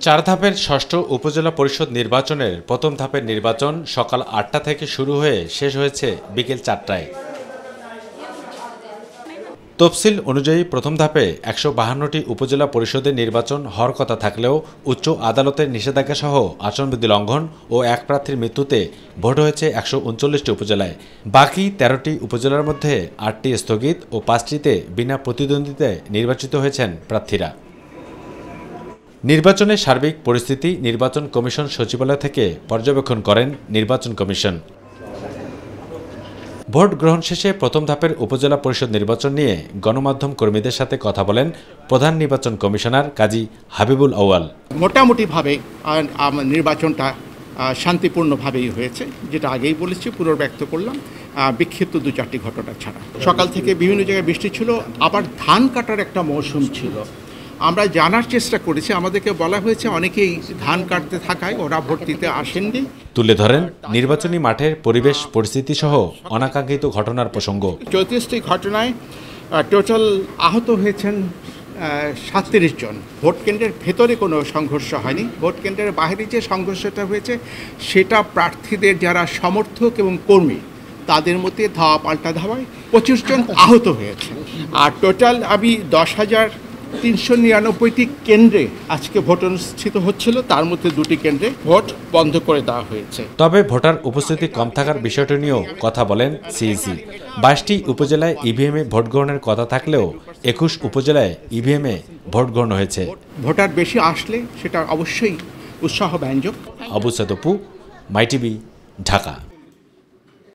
চার ধাপের ষষ্ঠ উপজেলা পরিষদ নির্বাচনের প্রথম ধাপের নির্বাচন সকাল ৮টা থেকে শুরু হয়ে শেষ হয়েছে বিকেল ৪টায়। তফসিল অনুযায়ী প্রথম ধাপে ১৫২টি উপজেলা পরিষদের নির্বাচন হওয়ার কথা থাকলেও উচ্চ আদালতের নিষেধাজ্ঞাসহ আচরণবিধি লঙ্ঘন ও এক প্রার্থীর মৃত্যুতে ভোট হয়েছে ১৩৯টি উপজেলায়। বাকি ১৩টি উপজেলার মধ্যে ৮টি স্থগিত ও ৫টিতে বিনা প্রতিদ্বন্দ্বিতায় নির্বাচিত হয়েছেন প্রার্থীরা। নির্বাচনের সার্বিক পরিস্থিতি নির্বাচন কমিশন সচিবালয় থেকে পর্যবেক্ষণ করেন নির্বাচন কমিশন। ভোট গ্রহণ শেষে প্রথম ধাপের উপজেলা পরিষদ নির্বাচন নিয়ে গণমাধ্যম কর্মীদের সাথে কথা বলেন প্রধান নির্বাচন কমিশনার কাজী হাবিবুল আউয়াল। মোটামুটিভাবে নির্বাচনটা শান্তিপূর্ণভাবেই হয়েছে, যেটা আগেই বলেছি, পুনর্ব্যক্ত করলাম, বিক্ষিপ্ত ২-৪টি ঘটনা ছাড়া। সকাল থেকে বিভিন্ন জায়গায় বৃষ্টি ছিল, আবার ধান কাটার একটা মৌসুম ছিল। আমরা জানার চেষ্টা করেছি, আমাদেরকে বলা হয়েছে অনেকেই ধান কাটতে থাকায় ওরা ভোট দিতে আসেননি। তুলে ধরেন নির্বাচনী মাঠের পরিবেশ পরিস্থিতি সহ অনাকাঙ্ক্ষিত ঘটনার প্রসঙ্গ। ৩৪টি ঘটনায় টোটাল আহত হয়েছেন ৩৭ জন। ভোট কেন্দ্রের ভেতরে কোনো সংঘর্ষ হয়নি। ভোট কেন্দ্রের বাইরে যে সংঘর্ষটা হয়েছে সেটা প্রার্থীদের যারা সমর্থক এবং কর্মী তাদের মধ্যে ধাওয়া পাল্টা ধাওয়ায় ২৫ জন আহত হয়েছে। আর টোটাল ১০,৩৯৯টি কেন্দ্রে আজকে ভোট অনুষ্ঠিত হচ্ছিল, তার মধ্যে ২টি কেন্দ্রে ভোট বন্ধ করে দেওয়া হয়েছে। তবে ভোটার উপস্থিতি কম থাকার বিষয়টি নিয়েও কথা বলেন সিইসি। ২২টি উপজেলায় ইভিএমে ভোট গ্রহণের কথা থাকলেও ২১ উপজেলায় ইভিএমে ভোট গ্রহণ হয়েছে। ভোটার বেশি আসলে সেটা অবশ্যই উৎসাহব্যঞ্জক। আবু সাদ অপু, মাই টিভি, ঢাকা।